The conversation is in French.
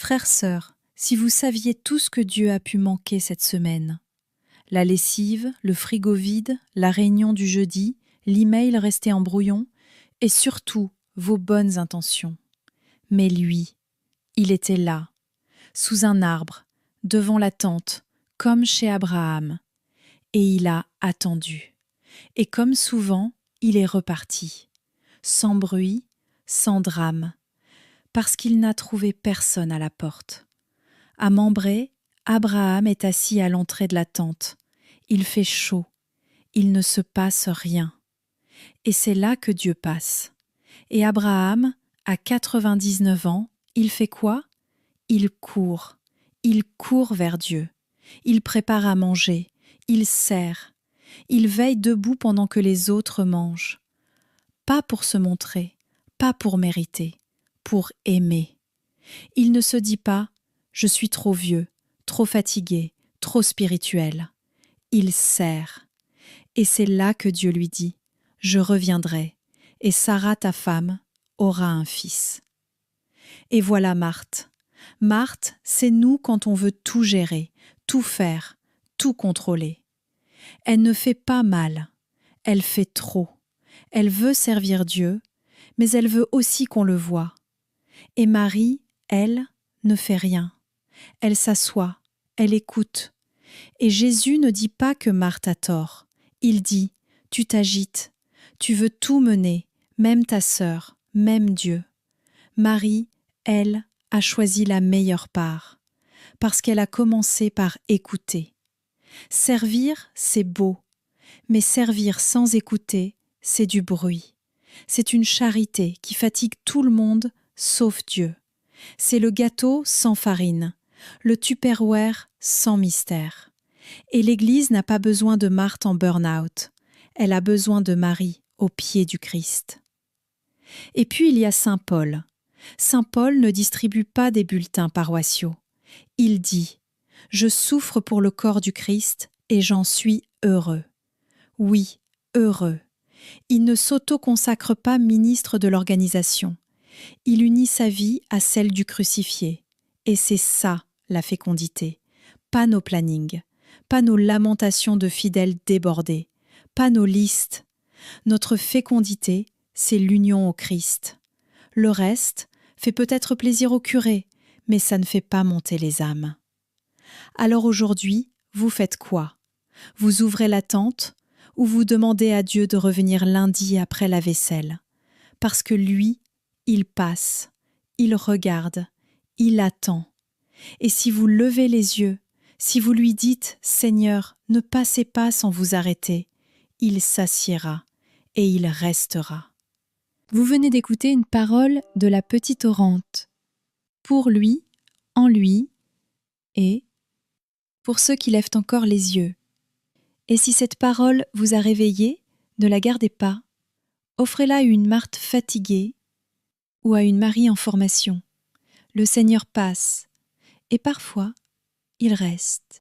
Frères, sœurs, si vous saviez tout ce que Dieu a pu manquer cette semaine. La lessive, le frigo vide, la réunion du jeudi, l'email resté en brouillon, et surtout vos bonnes intentions. Mais lui, il était là, sous un arbre, devant la tente, comme chez Abraham. Et il a attendu. Et comme souvent, il est reparti, sans bruit, sans drame, parce qu'il n'a trouvé personne à la porte. À Mambré, Abraham est assis à l'entrée de la tente. Il fait chaud. Il ne se passe rien. Et c'est là que Dieu passe. Et Abraham, à 99 ans, il fait quoi? Il court. Il court vers Dieu. Il prépare à manger. Il sert. Il veille debout pendant que les autres mangent. Pas pour se montrer, pas pour mériter, pour aimer. Il ne se dit pas « je suis trop vieux, trop fatigué, trop spirituel ». Il sert. Et c'est là que Dieu lui dit « je reviendrai, et Sarah ta femme aura un fils ». Et voilà Marthe. Marthe, c'est nous quand on veut tout gérer, tout faire, tout contrôler. Elle ne fait pas mal, elle fait trop. Elle veut servir Dieu, mais elle veut aussi qu'on le voie. Et Marie, elle, ne fait rien. Elle s'assoit, elle écoute. Et Jésus ne dit pas que Marthe a tort. Il dit « tu t'agites, tu veux tout mener, même ta sœur, même Dieu ». Marie, elle, a choisi la meilleure part, parce qu'elle a commencé par écouter. Servir, c'est beau, mais servir sans écouter, c'est du bruit. C'est une charité qui fatigue tout le monde, sauf Dieu. C'est le gâteau sans farine, le Tupperware sans mystère. Et l'Église n'a pas besoin de Marthe en burn-out, elle a besoin de Marie au pied du Christ. Et puis il y a Saint Paul. Saint Paul ne distribue pas des bulletins paroissiaux. Il dit « Je souffre pour le corps du Christ et j'en suis heureux ». Oui, heureux. Il ne s'auto-consacre pas ministre de l'organisation. Il unit sa vie à celle du crucifié. Et c'est ça, la fécondité. Pas nos plannings, pas nos lamentations de fidèles débordés, pas nos listes. Notre fécondité, c'est l'union au Christ. Le reste fait peut-être plaisir au curé, mais ça ne fait pas monter les âmes. Alors aujourd'hui, vous faites quoi? Vous ouvrez la tente ou vous demandez à Dieu de revenir lundi après la vaisselle? Parce que lui, il passe, il regarde, il attend. Et si vous levez les yeux, si vous lui dites « Seigneur, ne passez pas sans vous arrêter », il s'assiera et il restera. Vous venez d'écouter une parole de la Petite Orante. Pour lui, en lui et pour ceux qui lèvent encore les yeux. Et si cette parole vous a réveillé, ne la gardez pas. Offrez-la à une Marthe fatiguée ou à une Marie en formation. Le Seigneur passe et parfois, il reste.